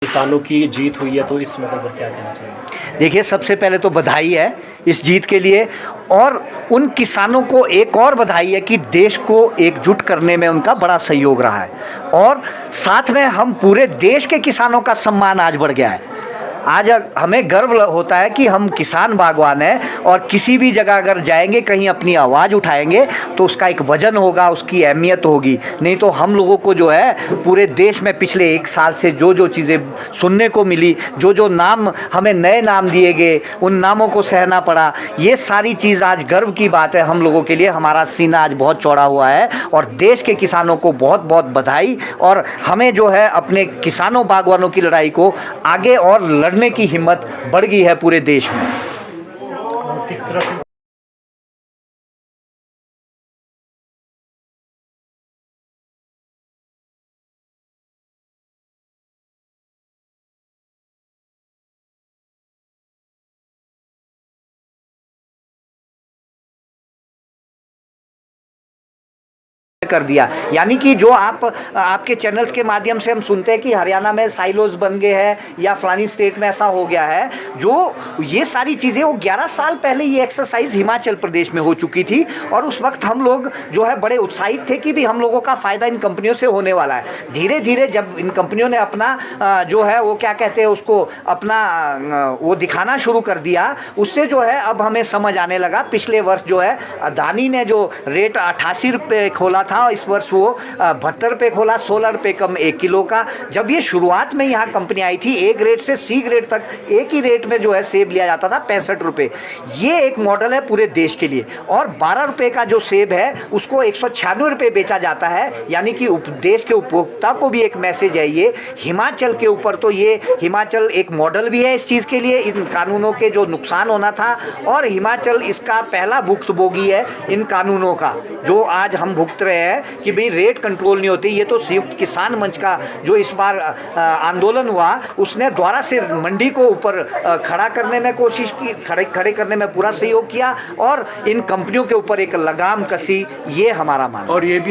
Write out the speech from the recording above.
किसानों की जीत हुई है, तो इस मौके पर क्या कहना चाहिए? देखिए, सबसे पहले तो बधाई है इस जीत के लिए, और उन किसानों को एक और बधाई है कि देश को एकजुट करने में उनका बड़ा सहयोग रहा है, और साथ में हम पूरे देश के किसानों का सम्मान आज बढ़ गया है। आज हमें गर्व होता है कि हम किसान बागवान हैं, और किसी भी जगह अगर जाएंगे, कहीं अपनी आवाज़ उठाएंगे तो उसका एक वजन होगा, उसकी अहमियत होगी। नहीं तो हम लोगों को जो है पूरे देश में पिछले 1 साल से जो जो चीज़ें सुनने को मिली, जो जो नाम हमें नए नाम दिए गए, उन नामों को सहना पड़ा, ये सारी चीज़ आज गर्व की बात है हम लोगों के लिए। हमारा सीना आज बहुत चौड़ा हुआ है, और देश के किसानों को बहुत बहुत बधाई। और हमें जो है अपने किसानों बागवानों की लड़ाई को आगे और लड़ने की हिम्मत बढ़ गई है पूरे देश में। किस तरह से कर दिया, यानी कि जो आपके चैनल्स के माध्यम से हम सुनते हैं कि हरियाणा में साइलोज बन गए हैं या फलानी स्टेट में ऐसा हो गया है, जो ये सारी चीज़ें वो 11 साल पहले ये एक्सरसाइज हिमाचल प्रदेश में हो चुकी थी, और उस वक्त हम लोग जो है बड़े उत्साहित थे कि भी हम लोगों का फ़ायदा इन कंपनियों से होने वाला है। धीरे धीरे जब इन कंपनियों ने अपना जो है वो क्या कहते हैं उसको, अपना वो दिखाना शुरू कर दिया, उससे जो है अब हमें समझ आने लगा। पिछले वर्ष जो है अदानी ने जो रेट 88 रुपये खोला था, इस वर्ष वो 72 रुपये खोला, 16 रुपये कम 1 किलो का। जब ये शुरुआत में यहाँ कंपनी आई थी, A ग्रेड से C ग्रेड तक एक ही रेट में जो है सेब लिया जाता था, 65 रुपये। ये एक मॉडल है पूरे देश के लिए। और 12 रुपये का जो सेब है उसको 196 रुपये बेचा जाता है, यानी कि देश के उपभोक्ता को भी एक मैसेज है ये हिमाचल के ऊपर। तो ये हिमाचल एक मॉडल भी है इस चीज़ के लिए, इन कानूनों के जो नुकसान होना था, और हिमाचल इसका पहला भुक्तभोगी है इन कानूनों का, जो आज हम भुगत रहे हैं कि भाई रेट कंट्रोल नहीं होती। ये तो संयुक्त किसान मंच का जो इस बार आंदोलन हुआ, उसने दोबारा से मंडी को ऊपर खड़ा करने में कोशिश की, खड़े करने में पूरा सहयोग किया, और इन कंपनियों के ऊपर एक लगाम कसी, ये हमारा मानना है। और ये भी